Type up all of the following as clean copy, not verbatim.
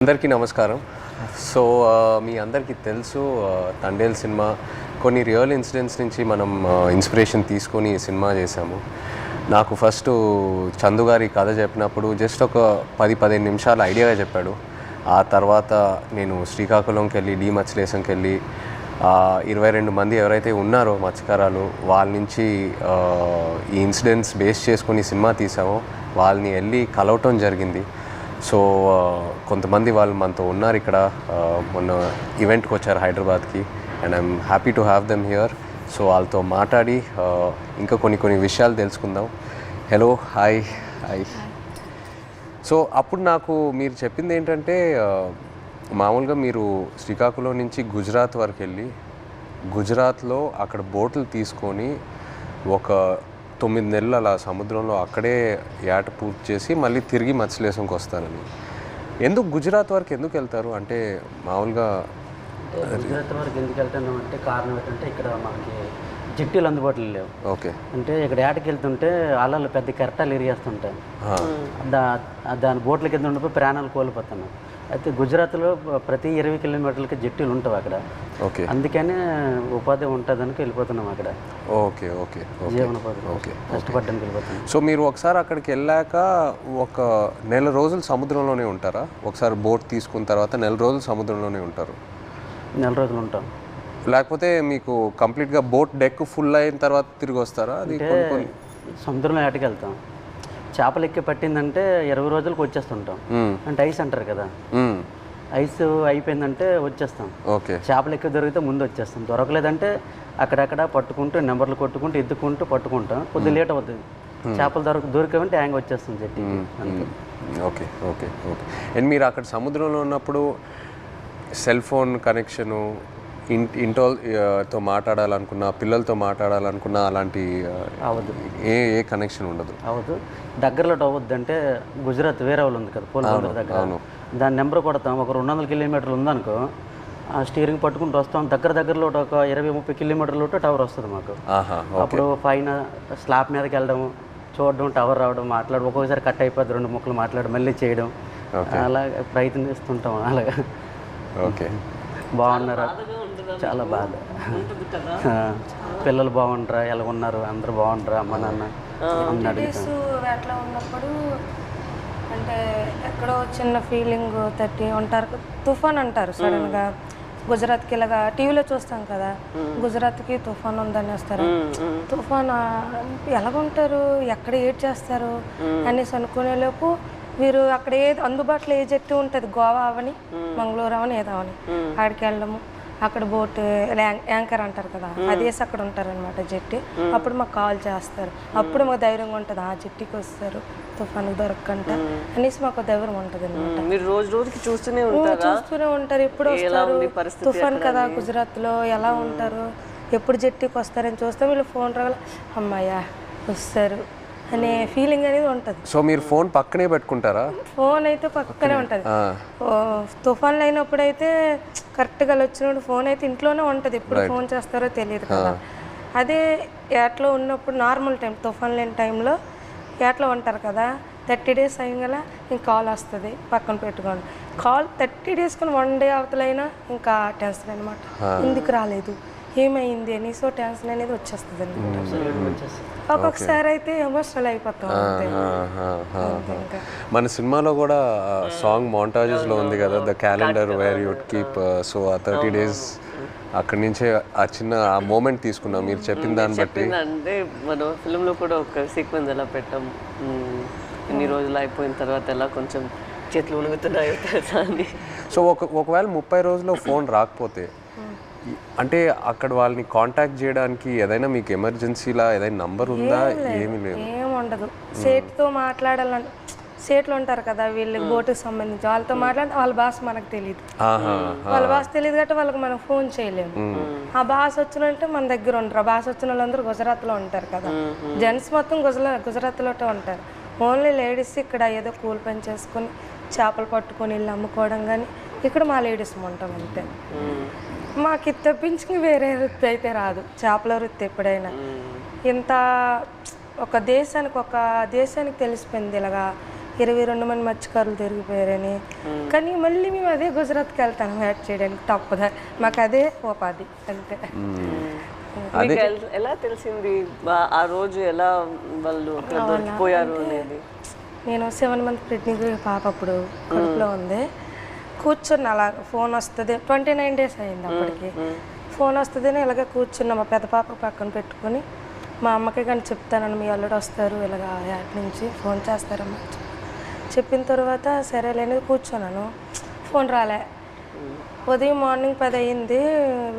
అందరికీ నమస్కారం. సో మీ అందరికీ తెలుసు తండేల్ సినిమా కొన్ని రియల్ ఇన్సిడెంట్స్ నుంచి మనం ఇన్స్పిరేషన్ తీసుకొని ఈ సినిమా చేశాము. నాకు ఫస్ట్ చందు గారి కథ చెప్పినప్పుడు జస్ట్ ఒక 10-15 నిమిషాలు ఐడియాగా చెప్పాడు. ఆ తర్వాత నేను శ్రీకాకుళంకి వెళ్ళి మత్స్యలేశంకి వెళ్ళి 22 మంది ఎవరైతే ఉన్నారో మత్స్యకారాలు వాళ్ళ నుంచి ఈ ఇన్సిడెంట్స్ బేస్ చేసుకొని సినిమా తీసామో వాళ్ళని వెళ్ళి కలవటం జరిగింది. సో కొంతమంది వాళ్ళు మనతో ఉన్నారు ఇక్కడ, మొన్న ఈవెంట్కి వచ్చారు హైదరాబాద్కి, and I'm happy to have them here. So వాళ్ళతో మాట్లాడి ఇంకా కొన్ని విషయాలు తెలుసుకుందాం. Hello, hi. సో అప్పుడు నాకు మీరు చెప్పింది ఏంటంటే మామూలుగా మీరు శ్రీకాకుళం నుంచి గుజరాత్ వరకు వెళ్ళి గుజరాత్లో అక్కడ బోట్లు తీసుకొని ఒక 9 నెలలు అలా సముద్రంలో అక్కడే ఏట పూర్తి చేసి మళ్ళీ తిరిగి మత్స్యలేశంకి వస్తారని. ఎందుకు గుజరాత్ వరకు ఎందుకు వెళ్తారు? అంటే మామూలుగా గుజరాత్ వరకు ఎందుకు వెళ్తున్నాం అంటే కారణం ఏంటంటే ఇక్కడ మనకి జట్టీలు అందుబాటులో లేవు. ఓకే. అంటే ఇక్కడ ఏటకి వెళ్తుంటే అలలు పెద్ద కెరటాలు ఎరిగేస్తుంటాయి, దాని బోట్ల కింద ఉండిపోయి ప్రాణాలు కోల్పోతున్నాం. అయితే గుజరాత్లో ప్రతి 20 కిలోమీటర్లకి జట్టీలు ఉంటాయి అక్కడ. ఓకే. అందుకనే ఉపాధి ఉంటుందని వెళ్ళిపోతున్నాం అక్కడ. ఓకే ఓకే జీవనోపాధి. ఓకే. కష్టపడ్డానికి వెళ్ళిపోతున్నాం. సో మీరు ఒకసారి అక్కడికి వెళ్ళాక ఒక నెల రోజులు సముద్రంలోనే ఉంటారా? ఒకసారి బోట్ తీసుకున్న తర్వాత నెల రోజులు సముద్రంలోనే ఉంటారు? నెల రోజులు ఉంటాం. లేకపోతే మీకు కంప్లీట్గా బోట్ డెక్ ఫుల్ అయిన తర్వాత తిరిగి వస్తారా? అది సముద్రంలో ఏటకి వెళ్తాం. చేపలు ఎక్కి పట్టిందంటే 20 రోజులకు వచ్చేస్తుంటాం. అంటే ఐస్ అంటారు కదా, ఐస్ అయిపోయిందంటే వచ్చేస్తాం. ఓకే. చేపలు ఎక్కువ దొరికితే ముందు వచ్చేస్తాం, దొరకలేదంటే అక్కడక్కడ పట్టుకుంటూ నెంబర్లు కొట్టుకుంటూ ఎత్తుకుంటూ పట్టుకుంటాం. కొద్దిగా లేట్ అవుతుంది. చేపలు దొరికేవంటే హ్యాంగ్ వచ్చేస్తుంది చెట్టు. Okay okay okay. అండ్ మీరు అక్కడ సముద్రంలో ఉన్నప్పుడు సెల్ ఫోన్ కనెక్షను, ఇంటితో మాట్లాడాలనుకున్నా, పిల్లలతో మాట్లాడాలనుకున్నా అలాంటి అవ్వదు, ఏ కనెక్షన్ ఉండదు? అవ్వదు. దగ్గరలో అవ్వద్దు. అంటే గుజరాత్ వేరే వాళ్ళు ఉంది కదా, పోలీసు దగ్గర, దాని నెంబర్ కొడతాం. ఒక 200 కిలోమీటర్లు ఉందనుకో, ఆ స్టీరింగ్ పట్టుకుంటూ వస్తాం. దగ్గరలో ఒక 20-30 కిలోమీటర్లు టవర్ వస్తుంది మాకు. అప్పుడు పైన స్లాబ్ మీదకి వెళ్ళడం, చూడడం, టవర్ రావడం, మాట్లాడడం. ఒక్కొక్కసారి కట్ అయిపోద్ది, 2 ముక్కలు మాట్లాడడం, మళ్ళీ చేయడం, అలా ప్రయత్నిస్తుంటాం. అలాగా. ఓకే. బాగున్నారా? చాలా బాధ. పిల్లలు బాగుంటారా, ఎలా ఉన్నారు, అందరూ బాగుంటారా, అమ్మ నాన్న అన్నాడు. అట్లా ఉన్నప్పుడు అంటే ఎక్కడో చిన్న ఫీలింగ్ తట్టి ఉంటారు. తుఫాన్ అంటారు సడన్గా. గుజరాత్కి ఇలాగా టీవీలో చూస్తాం కదా, గుజరాత్కి తుఫాన్ ఉందని వస్తారు. తుఫాన్ ఎలాగుంటారు, ఎక్కడ ఏడ్ చేస్తారు అనేసి అనుకునేలోపు వీరు అక్కడ ఏది అందుబాటులో ఏ జట్టు ఉంటుంది, గోవా అవని మంగళూరు అవని ఏదో అవని, ఆడికి వెళ్ళడము. అక్కడ బోట్ యాంకర్ అంటారు కదా, అదేసి అక్కడ ఉంటారనమాట జట్టి. అప్పుడు మాకు కాల్ చేస్తారు. అప్పుడు మాకు ధైర్యంగా ఉంటుంది, ఆ జట్టికి వస్తారు తుఫాను దొరకంట అనేసి మాకు ధైర్యం ఉంటుంది అనమాట. చూస్తూనే ఉంటారు ఎప్పుడు వస్తారు తుఫాన్ కదా గుజరాత్లో, ఎలా ఉంటారు, ఎప్పుడు జట్టికి వస్తారని చూస్తే వీళ్ళు ఫోన్ రావాలి, అమ్మాయ్యా వస్తారు అనే ఫీలింగ్ అనేది ఉంటుంది. సో మీరు ఫోన్ పక్కనే పెట్టుకుంటారా? ఫోన్ అయితే పక్కనే ఉంటుంది. తుఫాన్లు అయినప్పుడు అయితే కరెక్ట్గా వచ్చినప్పుడు ఫోన్ అయితే ఇంట్లోనే ఉంటుంది, ఎప్పుడు ఫోన్ చేస్తారో తెలియదు కదా. అదే ఏట్లో ఉన్నప్పుడు నార్మల్ టైం, తుఫాన్ లేని టైంలో ఏట్లో ఉంటారు కదా, 30 డేస్ అయ్యగల ఇంక కాల్ వస్తుంది, పక్కన పెట్టుకోండి. కాల్ 30 డేస్ కానీ 1 డే అవతలైనా ఇంకా టెన్షన్ అనమాట, ఎందుకు రాలేదు, ఏమైంది అని. సో టెన్షన్ అనేది వచ్చేస్తుంది అనమాట. ఒక్కొక్కసారి అయితే ఎమోషనల్ అయిపోతాం. మన సినిమాలో కూడా సాంగ్ మోంటాజెస్లో ఉంది కదా, the calendar where you'd keep. So ఆ 30 డేస్ అక్కడి నుంచే ఆ చిన్న ఆ మూమెంట్ తీసుకున్నాం మీరు చెప్పిన దాన్ని బట్టి. అంటే మనం ఫిల్మ్లో కూడా ఒక సీక్వెన్స్ ఎలా పెట్టాం, ఇన్ని రోజులు అయిపోయిన తర్వాత ఎలా కొంచెం చేతులు ఉణుగుతున్నాయో తెలుసా అని. సో ఒకవేళ 30 రోజుల్లో ఫోన్ రాకపోతే అంటే అక్కడ వాళ్ళని కాంటాక్ట్ చేయడానికి ఏదైనా మీకు ఎమర్జెన్సీలా ఏదైనా నంబర్ ఉందా? ఏమీ లేదు, ఏముండదు. సేట్తో మాట్లాడాలని, సేట్లు ఉంటారు కదా వీళ్ళకి బోటుకి సంబంధించి, వాళ్ళతో మాట్లాడితే వాళ్ళ భాష మనకు తెలియదు, వాళ్ళ భాష తెలియదు కాబట్టి వాళ్ళకి మనం ఫోన్ చేయలేము. ఆ భాష వచ్చినంటే మన దగ్గర ఉంటారు. ఆ భాష వచ్చిన వాళ్ళందరూ గుజరాత్లో ఉంటారు కదా, జెంట్స్ మొత్తం గుజరాత్లో ఉంటారు. ఓన్లీ లేడీస్ ఇక్కడ ఏదో కూలి పని చేసుకొని చేపలు పట్టుకొని వెళ్ళి అమ్ముకోవడం, కానీ ఇక్కడ మా లేడీస్ ఉంటాం అంతే. మాకు ఇది తప్పించి వేరే వృత్తి అయితే రాదు, చేపల వృత్తి. ఎప్పుడైనా ఇంత ఒక దేశానికి తెలిసిపోయింది ఇలాగా 22 మంది మత్స్యకారులు దొరికిపోయారని. కానీ మళ్ళీ మేము అదే గుజరాత్కి వెళ్తాను యాడ్ చేయడానికి తప్పదా, మాకు అదే ఉపాధి అంతే. మీకు ఎలా తెలిసింది ఆ రోజు ఎలా వాళ్ళు అక్కడ దొరికిపోయారు అనేది? నేను 7 మంత్ ప్రెగ్నెంట్ పాప అప్పుడు కడుపులో ఉంది. కూర్చున్న అలా ఫోన్ వస్తుంది, 29 days అయింది అప్పటికి. ఫోన్ వస్తుందని ఇలాగే కూర్చున్నా, మా పెద్ద పాప పక్కన పెట్టుకొని. మా అమ్మకి కానీ చెప్తానని, మీ అల్లుడు వస్తారు ఇలాగ యాడ్ నుంచి ఫోన్ చేస్తారమ్మా చెప్పిన తర్వాత సరేలేని కూర్చున్నాను. ఫోన్ రాలే. ఉదయం మార్నింగ్ 10 అయింది,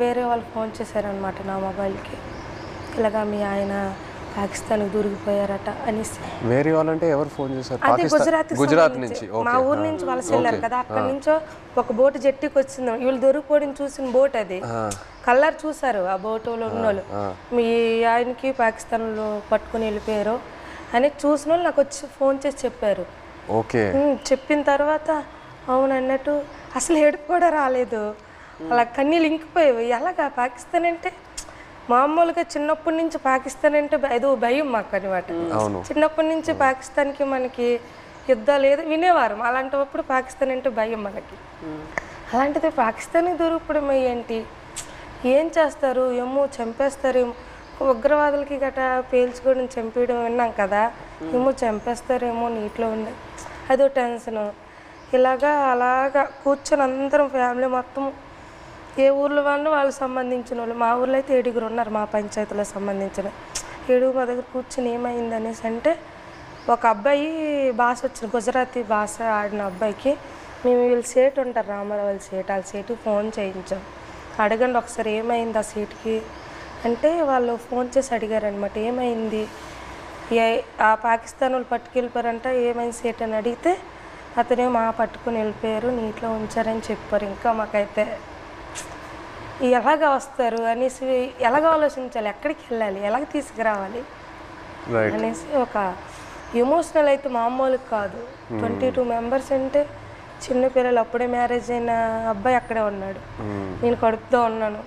వేరే వాళ్ళు ఫోన్ చేశారనమాట నా మొబైల్కి, ఇలాగా మీ ఆయన పాకిస్తాన్కి దూరికిపోయారట అనేసి. వేరే వాళ్ళంటే ఎవరు ఫోన్ చేశారు? అది గుజరాత్ నుంచి, మా ఊరు నుంచి వలస వెళ్ళారు కదా, అక్కడి నుంచో ఒక బోటు జట్టికి వచ్చింది. వీళ్ళు దొరికిపోవడం చూసిన బోట్ అది, కలర్ చూసారు ఆ బోటులో ఉన్నోళ్ళు, మీ ఆయనకి పాకిస్తాన్లో పట్టుకుని వెళ్ళిపోయారు అని చూసిన వాళ్ళు నాకు వచ్చి ఫోన్ చేసి చెప్పారు. ఓకే. చెప్పిన తర్వాత అవును అన్నట్టు అసలు ఏడుపు కూడా రాలేదు, అలా కన్నీళ్ళు ఇంకిపోయేవి. ఎలాగా పాకిస్తాన్ అంటే మామూలుగా చిన్నప్పటి నుంచి పాకిస్తాన్ అంటే ఏదో భయం మాకు అనమాట. చిన్నప్పటి నుంచి పాకిస్తాన్కి మనకి యుద్ధాలు ఏదో వినేవారు, అలాంటప్పుడు పాకిస్తాన్ అంటే భయం మనకి. అలాంటిది పాకిస్తాన్కి దొరికిపోవడం ఏంటి, ఏం చేస్తారు ఏమో, చంపేస్తారేమో, ఉగ్రవాదులకి గట్రా పేల్చుకోవడం చంపేయడం విన్నాం కదా, ఏమో చంపేస్తారేమో నీటిలో ఉంది, అదో టెన్షను. అలాగా కూర్చొని అందరం ఫ్యామిలీ మొత్తం, ఏ ఊర్లో వాళ్ళకి సంబంధించిన వాళ్ళు, మా ఊర్లో అయితే 7 ఉన్నారు మా పంచాయతీలో సంబంధించిన 7 మా దగ్గర కూర్చొని ఏమైంది అనేసి అంటే, ఒక అబ్బాయి భాష వచ్చింది, గుజరాతీ భాష ఆడిన అబ్బాయికి మేము వీళ్ళు సేటు ఉంటారు రామారావు వాళ్ళ సేటు, వాళ్ళ సేటుకి ఫోన్ చేయించాం. అడగండి ఒకసారి ఏమైంది ఆ సీట్కి అంటే, వాళ్ళు ఫోన్ చేసి అడిగారనమాట ఏమైంది, ఆ పాకిస్తాన్ వాళ్ళు పట్టుకెళ్ళిపోయారంట, ఏమైంది సేట్ అని అడిగితే అతనే పట్టుకుని వెళ్ళిపోయారు, నీటిలో ఉంచారని చెప్పారు. ఇంకా మాకైతే ఎలాగ వస్తారు అనేసి, ఎలాగ ఆలోచించాలి, ఎక్కడికి వెళ్ళాలి, ఎలాగ తీసుకురావాలి అనేసి ఒక ఎమోషనల్ అయితే మామూలు కాదు. 22 మెంబర్స్ అంటే చిన్న పిల్లలు, అప్పుడే మ్యారేజ్ అయిన అబ్బాయి అక్కడే ఉన్నాడు, నేను కడుపుతో ఉన్నాను,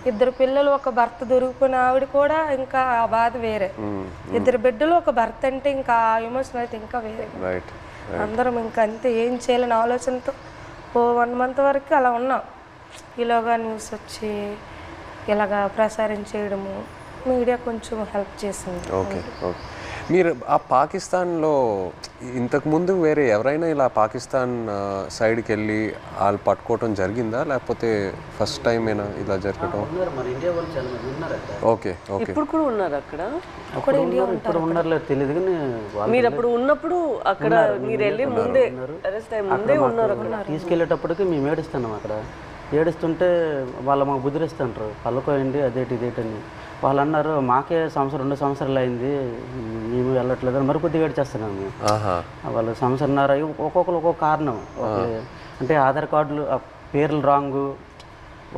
2 పిల్లలు, ఒక భర్త దొరికిపోయిన ఆవిడ కూడా ఇంకా ఆ బాధ వేరే, 2 బిడ్డలు ఒక భర్త అంటే ఇంకా ఆ ఎమోషన్ అయితే ఇంకా వేరే. అందరం ఇంకా అంతే, ఏం చేయాలని ఆలోచనతో 1 month వరకు అలా ఉన్నాం. ఇలాగా న్యూస్ వచ్చి ఇలాగా ప్రసారం చేయడము, మీడియా కొంచెం హెల్ప్ చేసింది. ఓకే. ఓకే. మీరు ఆ పాకిస్తాన్లో ఇంతకుముందు వేరే ఎవరైనా ఇలా పాకిస్తాన్ సైడ్కి వెళ్ళి వాళ్ళు పట్టుకోవటం జరిగిందా, లేకపోతే ఫస్ట్ టైమేనా ఇలా జరగటం? ఓకే. ఓకే. ఇప్పుడు కూడా ఉన్నారు అక్కడ? ఇప్పుడు ఉన్నారో తెలియదు కానీ మీరు అప్పుడు ఉన్నప్పుడు అక్కడ మీరు వెళ్ళి ముందే అరెస్ట్ అయ్యి ముందే ఉన్నారు అక్కడ. తీసుకెళ్ళేటప్పటికి మేము ఏడుస్తున్నాం అక్కడ. ఏడుస్తుంటే వాళ్ళు మాకు బుదిరిస్తుంటారు, పళ్ళకోయండి అదేటి ఇదేటని. వాళ్ళు అన్నారు మాకే 2 సంవత్సరాలు అయింది మేము వెళ్ళట్లేదు అని మరి కొద్దిగా ఏడ్చేస్తున్నాం మేము. వాళ్ళు సంవత్సరంన్నర ఒక్కొక్కరు ఒక్కొక్క కారణం. అంటే ఆధార్ కార్డులు పేర్లు రాంగు,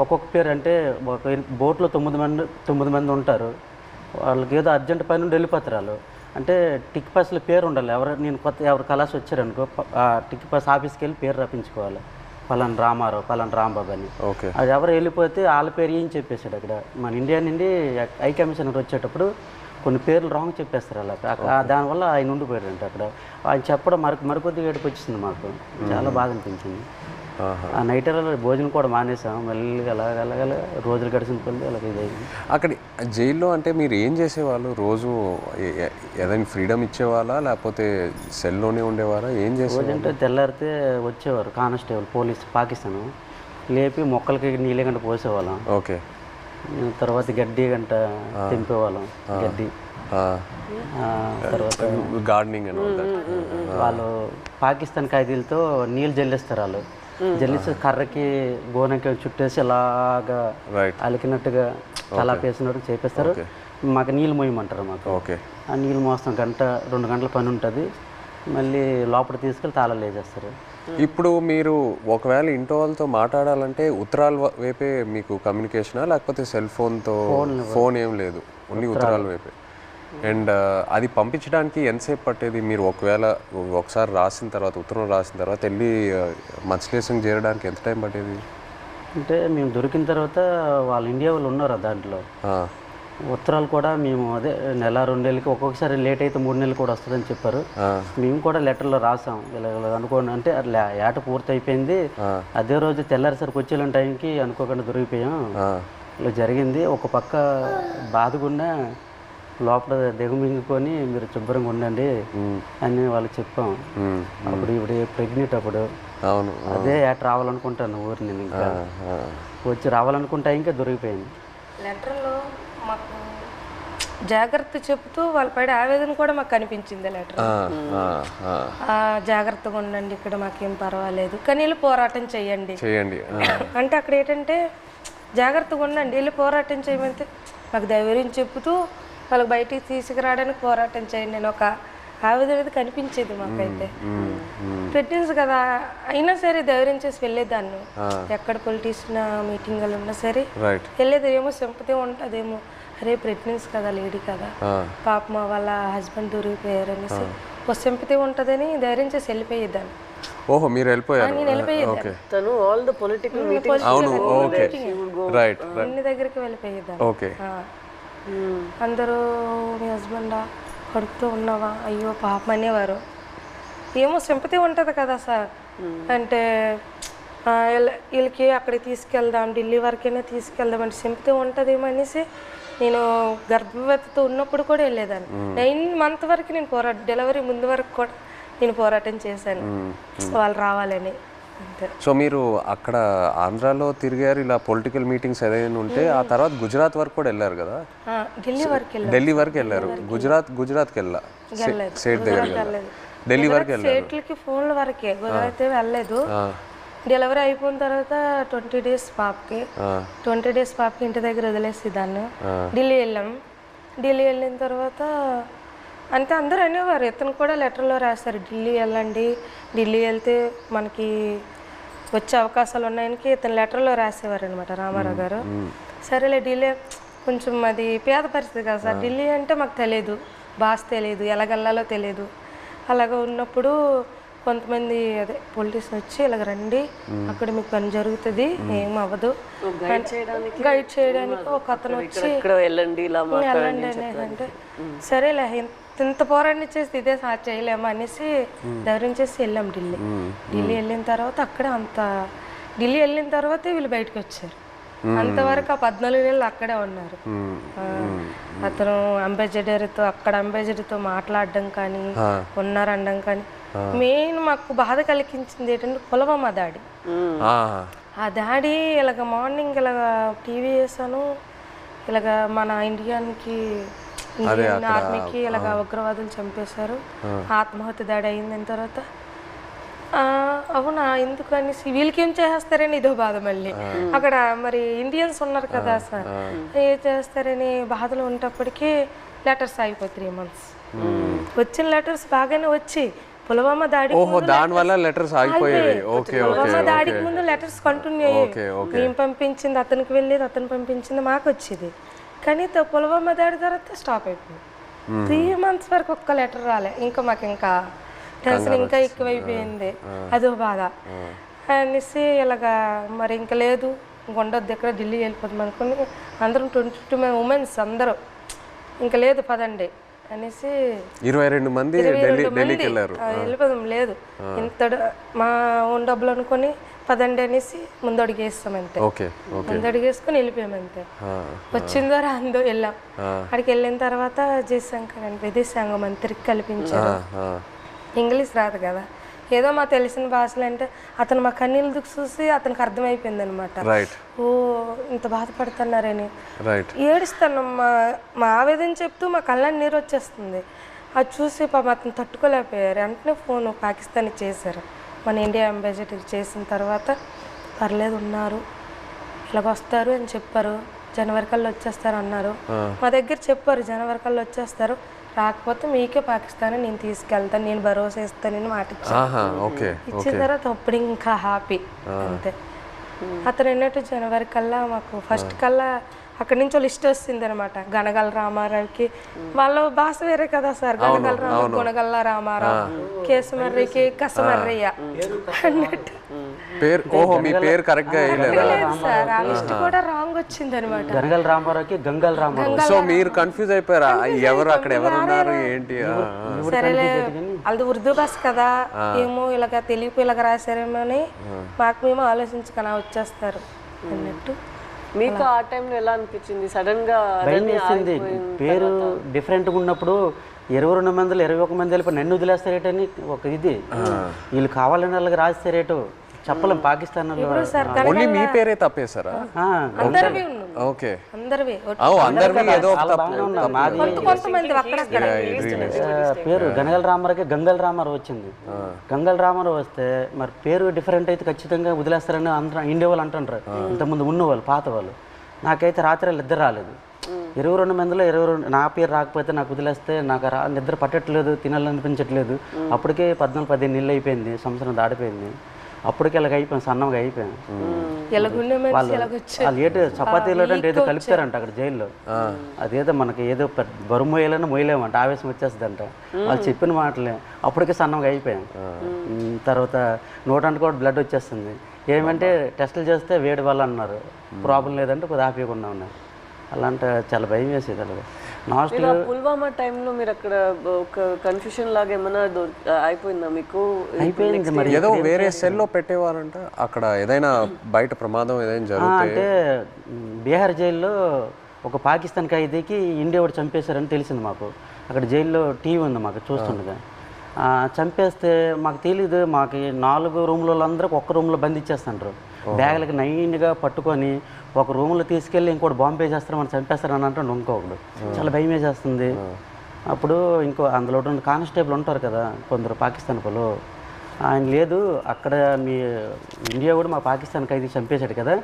ఒక్కొక్క పేరు అంటే ఒక బోట్లో 9 మంది ఉంటారు, వాళ్ళకి ఏదో అర్జెంట్ పని నుండి వెళ్ళిపోతారు వాళ్ళు. అంటే టిక్ పాస్లో పేరు ఉండాలి, ఎవరు కలాసి వచ్చారనుకో ఆ టిక్ పాస్ ఆఫీస్కి వెళ్ళి పేరు రప్పించుకోవాలి, పలానా రామారావు పలానా రాంబాబు అని. అది ఎవరు వెళ్ళిపోతే వాళ్ళ పేరు ఏం చెప్పేశాడు అక్కడ. మన ఇండియా నుండి హై కమిషనర్ వచ్చేటప్పుడు కొన్ని పేర్లు రాంగ్ చెప్పేస్తారు అలా, దానివల్ల ఆయన ఉండిపోయారంట అక్కడ. ఆయన చెప్పడం మరికొద్దిగా ఏడుపు వచ్చింది మాకు, చాలా బాధ అనిపించింది. ఆ నైట్ భోజనం కూడా మానేసాం, మళ్ళీ అలాగ రోజులు గడిచిన కొద్ది అలాగే ఇదైంది. అక్కడ జైల్లో అంటే మీరు ఏం చేసేవాళ్ళు రోజు? ఏదైనా ఫ్రీడమ్ ఇచ్చేవాళ్ళా లేకపోతే సెల్లోనే ఉండేవారా? ఏం చేసేవాళ్ళు? అంటే తెల్లారితే వచ్చేవారు కానిస్టేబుల్ పోలీస్ పాకిస్తాన్, లేపి మొక్కలకి నీళ్ళ గంట పోసేవాళ్ళం. ఓకే. తర్వాత గడ్డి గంట తెంపేవాళ్ళం, గడ్డి. తర్వాత గార్డెనింగ్ వాళ్ళు పాకిస్తాన్ ఖైదీలతో నీళ్ళు జల్లిస్తారు, వాళ్ళు జల్లిసి కర్రకి గోనకి చుట్టేసి అలాగా అలికినట్టుగా కలాపేసినట్టు చేపిస్తారు. మాకు నీళ్ళు మోయమంటారు మాకు. ఓకే. ఆ నీళ్ళు మోస్తాం 2 గంటల పని ఉంటుంది, మళ్ళీ లోపల తీసుకెళ్ళి తాళాలు వేసేస్తారు. ఇప్పుడు మీరు ఒకవేళ ఇంట్లో వాళ్ళతో మాట్లాడాలంటే ఉత్తరాల వైపే మీకు కమ్యూనికేషనా లేకపోతే సెల్ ఫోన్తో? ఫోన్ ఏం లేదు, ఓన్లీ ఉత్తరాల వైపే. అండ్ అది పంపించడానికి ఎంతసేపు పట్టేది? మీరు ఒకసారి రాసిన తర్వాత, ఉత్తరం రాసిన తర్వాత వెళ్ళి మత్స్యలేశం చేరడానికి ఎంత టైం పట్టేది? అంటే మేము దొరికిన తర్వాత వాళ్ళు ఇండియా వాళ్ళు ఉన్నారు దాంట్లో, ఉత్తరాలు కూడా మేము అదే నెల 2 నెలలకి ఒక్కొక్కసారి లేట్ అయితే 3 నెలలు కూడా వస్తుందని చెప్పారు. మేము కూడా లెటర్లో రాసాం ఇలా అనుకోండి అంటే అట్లా ఏట పూర్తి అయిపోయింది, అదే రోజు తెల్లారిసరికి వచ్చేలాంటి టైంకి అనుకోకుండా దొరికిపోయాం, ఇలా జరిగింది. ఒక పక్క బాధగుండా లోపల దిగమింగుకొని మీరు శుభ్రంగా ఉండండి అని వాళ్ళకి చెప్పాం. అప్పుడు ఇప్పుడు ప్రెగ్నెంట్ అప్పుడు అవును అదే ఏట రావాలనుకుంటాను ఊరి నేను ఇంకా వచ్చి రావాలనుకుంటా ఇంకా దొరికిపోయింది. లెటర్లో మాకు జాగ్రత్త చెప్తూ వాళ్ళ పడే ఆవేదన కూడా మాకు కనిపించింది లెటర్. జాగ్రత్తగా ఉండండి, ఇక్కడ మాకేం పర్వాలేదు కానీ వెళ్ళి పోరాటం చేయండి. అంటే అక్కడ ఏంటంటే జాగ్రత్తగా ఉండండి, వెళ్ళి పోరాటం చేయమంటే మాకు ధైర్యం చెప్తూ వాళ్ళకి బయటికి తీసుకురావడానికి పోరాటం చేయండి నేను ఒక ఆవేదన అనేది కనిపించేది మాకైతే. ప్రెగ్నెన్సీ కదా అయినా సరే ధైర్యం చేసి వెళ్ళేదాన్ని. ఎక్కడ పొలిటీషియన్ మీటింగ్లు ఉన్నా సరే వెళ్ళేది. ఏమో సింపతి ఉంటుందేమో, అరే ప్రెగ్నెన్సీ కదా లేడీ కదా పాపం వాళ్ళ హస్బెండ్ దొరికిపోయారు అనేసి ఒక సింపతి ఉంటుందని ధైర్యం చేసి వెళ్ళిపోయేదాన్ని. ఓహో మీరు వెళ్ళిపోయారు. నేను వెళ్ళిపోయేదాన్ని. తను ఆల్ ద పొలిటికల్ మీటింగ్స్ అన్ని దగ్గరికి వెళ్ళిపోయేదాన్ని. అందరూ మీ హస్బెండా కడుపుతో ఉన్నావా అయ్యో పాపం అనేవారు. ఏమో సింపతి ఉంటుంది కదా సార్, అంటే వీళ్ళకి అక్కడికి తీసుకెళ్దాం ఢిల్లీ వరకైనా తీసుకెళ్దాం అంటే సింపతి ఉంటుందేమో అనేసి నేను గర్భవతితో ఉన్నప్పుడు కూడా వెళ్ళేదాన్ని. 9 months వరకు నేను డెలివరీ ముందు వరకు కూడా నేను పోరాటం చేశాను వాళ్ళు రావాలని. సో మీరు అక్కడ ఆంధ్రాలో తిరిగారు ఇలా పొలిటికల్ మీటింగ్స్ ఏదైనా ఉంటే, ఆ తర్వాత గుజరాత్ వరకు కూడా వెళ్ళారు కదా? ఢిల్లీ వరకు వెళ్ళారు. గుజరాత్కి వెళ్ళా స్టేట్ దగ్గర ఢిల్లీ వరకు వెళ్ళారు. స్టేట్లకి ఫోన్ల వరకే, గుజరాత్ వెళ్ళలేదు. డెలివరీ అయిపోయిన తర్వాత 20 days పాపకి ఇంటి దగ్గర వదిలేసి దాన్ని ఢిల్లీ వెళ్ళాం. ఢిల్లీ వెళ్ళిన తర్వాత అంటే అందరూ అనేవారు, ఇతను కూడా లెటర్లో రాశారు ఢిల్లీ వెళ్ళండి, ఢిల్లీ వెళ్తే మనకి వచ్చే అవకాశాలు ఉన్నాయని ఇతను లెటర్లో రాసేవారు అనమాట రామారావు గారు. సరేలే ఢిల్లీ కొంచెం అది పేద పరిస్థితి కదా సార్, ఢిల్లీ అంటే మాకు తెలియదు, భాష తెలియదు, ఎలాగెళ్ళాలో తెలియదు. అలాగ ఉన్నప్పుడు కొంతమంది అదే పొలిటీషియన్ వచ్చి ఇలాగ రండి అక్కడ మీకు పని జరుగుతుంది ఏం అవ్వదు గైడ్ చేయడానికి ఒక అతను వచ్చి వెళ్ళండి అంటే సరేలే ఇంత పోరాటం చేసి ఇదే చేయలేము అనేసి ధైర్యం చేసి వెళ్ళాం ఢిల్లీ వెళ్ళిన తర్వాత అక్కడే ఢిల్లీ వెళ్ళిన తర్వాతే వీళ్ళు బయటకు వచ్చారు. అంతవరకు ఆ 14 నెలలు అక్కడే ఉన్నారు. అతను అంబాసిడర్తో మాట్లాడడం కానీ ఉన్నారనడం కానీ. మెయిన్ మాకు బాధ కలిగించింది ఏంటంటే పుల్వామా దాడి. ఆ దాడి ఇలాగ మార్నింగ్ ఇలాగ టీవీ వేసాను, ఇలాగ మన ఇండియన్ ఆర్మీకి ఇలాగ ఉగ్రవాదులు చంపేశారు, ఆత్మహత్య దాడి అయిందని తర్వాత అవునా ఎందుకు అనేసి వీళ్ళకి ఏం చేస్తారని ఇదో బాధ. మళ్ళీ అక్కడ మరి ఇండియన్స్ ఉన్నారు కదా సార్, ఏం చేస్తారని బాధలు ఉన్నప్పటికీ లెటర్స్ అయిపోయి 3 months. వచ్చిన లెటర్స్ బాగానే వచ్చి పుల్వామా దాడికి ముందు లెటర్స్ కంటిన్యూ అయ్యాయి. మేము పంపించింది అతనికి వెళ్ళేది, అతను పంపించింది మాకు వచ్చేది. కానీ పుల్వామా దాడి తర్వాత స్టాప్ అయిపోయింది. 3 months వరకు ఒక్క లెటర్ రాలే. ఇంకా మాకు ఇంకా టెన్షన్ ఇంకా ఎక్కువైపోయింది, అదో బాధ అనేసి ఇలాగా మరి ఇంకా లేదు ఉండొద్దు ఎక్కడ ఢిల్లీ వెళ్ళిపోతాం అనుకుని అందరం 22 ఉమెన్స్ అందరూ ఇంకా లేదు పదండి అనేసి 22 మంది వెళ్ళిపోదాం లేదు ఇంత మా ఓన్ డబ్బులు అనుకొని పదండి అనేసి ముందడుగు వేస్తాం అంతే. ముందడుగు వేసుకొని వెళ్ళిపోయాం అంతే. వచ్చిందో రాందో వెళ్ళాం. అక్కడికి వెళ్ళిన తర్వాత విదేశాంగ మంత్రికి కల్పించారు. ఇంగ్లీష్ రాదు కదా, ఏదో మా తెలిసిన భాషలు అంటే అతను మా కన్నీళ్ళు దుక్కు చూసి అతనికి అర్థమైపోయింది అనమాట. ఓ ఇంత బాధపడుతున్నారని ఏడుస్తాను. మా ఆవేదన చెప్తూ మా కళ్ళని నీరు వచ్చేస్తుంది. అది చూసి పాపం అతను తట్టుకోలేకపోయారు. వెంటనే ఫోన్ పాకిస్తాన్కి చేశారు. మన ఇండియా అంబాసిడర్ చేసిన తర్వాత పర్లేదు ఉన్నారు ఇలాగొస్తారు అని చెప్పారు. జనవరి కల్లా వచ్చేస్తారు అన్నారు. మా దగ్గర చెప్పారు జనవరి కల్లా వచ్చేస్తారు, రాకపోతే మీకే పాకిస్తాన్ నేను తీసుకెళ్తాను, నేను భరోసా ఇస్తానని మాట ఇచ్చిన తర్వాత అప్పుడు ఇంకా హ్యాపీ అంతే. అతను అన్నట్టు జనవరి కల్లా మాకు ఫస్ట్ కల్లా అక్కడి నుంచి లిస్ట్ వస్తుంది అనమాట. గనగల రామారావుకి వాళ్ళ భాష వేరే కదా సార్. గనగల రామ, గుణగల్ల రామారావు, కేసుమర్రికి కసమర్రయ్య అన్నట్టు పేరు. ఓహో, మీ పేరు కరెక్ట్ గా వేయలేదు సార్. ఆ లిస్ట్ కూడా రాంగ్ వచ్చింది అనమాట. గనగల రామారావుకి గంగల్ రామారావు. సో మీరు కన్ఫ్యూజ్ అయిపోయారా, ఎవరు అక్కడ ఎవరు ఉన్నారు ఏంటి? సరేలే వాళ్ళది ఉర్దూ భాష కదా, ఏమో ఇలాగ తెలుగు ఇలాగ రాశారేమో అని మాకు మేము ఆలోచించుకొని వచ్చేస్తారు అన్నట్టు. మీకు ఆ టైంలో ఎలా అనిపించింది? సడన్ గా భయం వేసింది. పేరు డిఫరెంట్గా ఉన్నప్పుడు 22 మందిలో 21 మంది వెళ్ళిపోయి నన్ను వదిలేస్తారేటని ఒక ఇది. వీళ్ళు కావాలని వాళ్ళకి రాస్తారేటో చెప్పలేం. పాకిస్తాన్ ఓన్లీ మీ పేరే తప్పేశారా? అందరివి ఉన్నాయి. ఓకే, అందరివి అందరివి ఏదో ఒక తప్పు. కొంతమంది అక్కడక్కడ పేరు గనగల రామారావుకి గంగల్ రామారావు వచ్చింది. గంగల్ రామారావు వస్తే మరి పేరు డిఫరెంట్ అయితే ఖచ్చితంగా వదిలేస్తారని అందరూ ఇండియా వాళ్ళు అంటుంటారు. ఇంతకుముందు ఉన్నవాళ్ళు పాత వాళ్ళు. నాకైతే రాత్రి ఇద్దరు రాలేదు. 22 మందిలో 22 నా పేరు రాకపోతే నాకు వదిలేస్తే నాకు నిద్ర పట్టట్లేదు, తినాలనిపించట్లేదు. అప్పటికే 14-15 నెలలు అయిపోయింది, సంవత్సరం దాటిపోయింది. అప్పటికి ఇలాగ అయిపోయింది, సన్నంగా అయిపోయాను. వాళ్ళు ఏదో చపాతీలో అంటే ఏదో కలుపుతారంట అక్కడ జైల్లో. అదేదో మనకి ఏదో బరువు మోయాలని మోయలేమంట, ఆవేశం వచ్చేస్తుందంట. వాళ్ళు చెప్పిన మాటలే. అప్పటికే సన్నంగా అయిపోయాను. తర్వాత నోటంటే కూడా బ్లడ్ వచ్చేస్తుంది. ఏమంటే టెస్టులు చేస్తే వేడి వల్ల అన్నారు, ప్రాబ్లం లేదంటే కొద్దిగా ఆపేయకుండా ఉన్నారు. అలాంటి చాలా భయం వేసేది. అలాగే పుల్వామా టైంలో మీరు అక్కడ ఒక కన్ఫ్యూషన్ లాగా ఏమైనా అయిపోయిందా మీకు? అయిపోయింది. మరి ఏదో వేరే సెల్లో పెట్టేవారంట అక్కడ, ఏదైనా బయట ప్రమాదం ఏదైనా జరిగితే. అంటే బీహార్ జైల్లో ఒక పాకిస్తాన్ ఖైదీకి ఇండియా వాడు చంపేశారని తెలిసింది మాకు. అక్కడ జైల్లో టీవీ ఉంది మాకు చూస్తుండగా. చంపేస్తే మాకు తెలీదు. మాకు 4 రూమ్లో అందరికి ఒక్క రూమ్లో బంధించేస్తుంటారు. బ్యాగులకి నైన్గా పట్టుకొని ఒక రూమ్లో తీసుకెళ్ళి ఇంకోటి బాంబే చేస్తారు, మనం చంపేస్తారని అంటాడు ఇంకొకడు. చాలా భయం వేసేస్తుంది. అప్పుడు ఇంకో అందులో కానిస్టేబుల్ ఉంటారు కదా కొందరు పాకిస్తాన్ వాళ్ళు, ఆయన లేదు అక్కడ మీ ఇండియా కూడా మా పాకిస్తాన్ ఖైదీ చంపేశాడు కదా,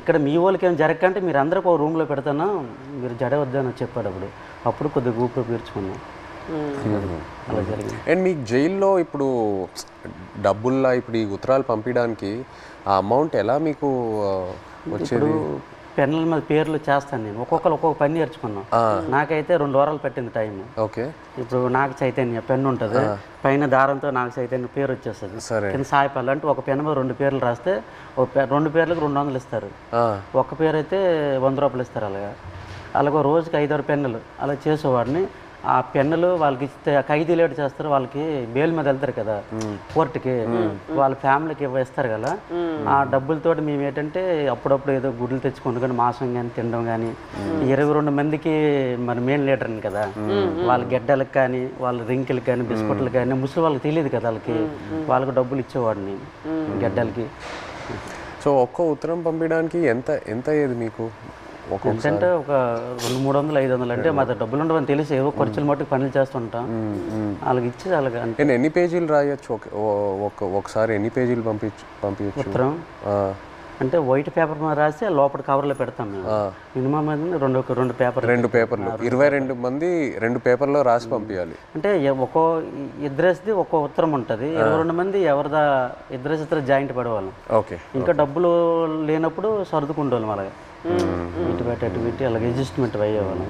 ఇక్కడ మీ వాళ్ళకి ఏం జరగకంటే మీరు అందరికీ ఒక రూమ్లో పెడతాను, మీరు జడవద్దని చెప్పాడు. అప్పుడు కొద్దిగా ఊపిరి పీల్చుకున్నాం. అలా జరిగింది. అండ్ మీకు జైల్లో ఇప్పుడు డబ్బుల్లా ఇప్పుడు ఈ ఉత్తరాలు పంపించడానికి ఆ అమౌంట్ ఎలా మీకు వచ్చేది? పెన్నుల మీద పేర్లు చేస్తాను నేను. ఒక్కొక్కరు ఒక్కొక్క పని నేర్చుకున్నాం. నాకైతే 2 వారాలు పట్టింది టైం. ఓకే. ఇప్పుడు నాకు చైతన్య పెన్ను ఉంటుంది, పైన దారంతో నాకు చైతన్య పేరు వచ్చేస్తుంది. కింద సాయిపాలు అంటే ఒక పెన్ను మీద 2 పేర్లు రాస్తే 2 పేర్లకు 200 ఇస్తారు. ఒక పేరు అయితే 100 రూపాయలు ఇస్తారు. అలాగే రోజుకి 5-6 పెన్నులు అలా చేసేవాడిని. ఆ పెన్నులు వాళ్ళకి ఇస్తే ఖైదీ లేట్ చేస్తారు, వాళ్ళకి బెయిల్ మీద వెళ్తారు కదా కోర్టుకి, వాళ్ళ ఫ్యామిలీకి ఇస్తారు కదా. ఆ డబ్బులతో మేము ఏంటంటే అప్పుడప్పుడు ఏదో గుడ్లు తెచ్చుకుంటూ కానీ మాంసం కానీ తినడం కానీ. 22 మందికి మరి మెయిన్ లీడర్ని కదా, వాళ్ళ గెడ్డలకు కానీ వాళ్ళ రింకిలకు కానీ బిస్కెట్లకు కానీ ముసలి వాళ్ళకి తెలియదు కదా, వాళ్ళకి డబ్బులు ఇచ్చేవాడిని గెడ్డలకి. సో ఒక్కో ఉత్తరం పంపించడానికి ఎంత అయ్యేది మీకు? అంటే ఒక 200-300-500 అంటే మా డబ్బులు ఉండవని తెలిసి ఏవో ఖర్చులు మట్టుకు పనులు చేస్తుంటాం. వాళ్ళకి ఇచ్చి అలాగే. నేను ఎన్ని పేజీలు రాయొచ్చు ఒకసారి? ఎన్ని పేజీలు పంపించచ్చు ఉత్తరం? అంటే వైట్ పేపర్ మీద రాసి లోపల కవర్లో పెడతాం మేము. మినిమం రెండు పేపర్లు 22 మంది 2 పేపర్లో రాసి పంపించాలి. అంటే ఒక్కో ఇద్దరేసిది ఒక్కో ఉత్తరం ఉంటుంది. 22 మంది ఎవరిదా ఇద్దరు జాయింట్ పడేవాళ్ళం. ఓకే. ఇంకా డబ్బులు లేనప్పుడు సర్దుకుంటేవాళ్ళం. అలాగే ఇటు పెట్టి అలాగే అడ్జస్ట్మెంట్ అయ్యేవాళ్ళం.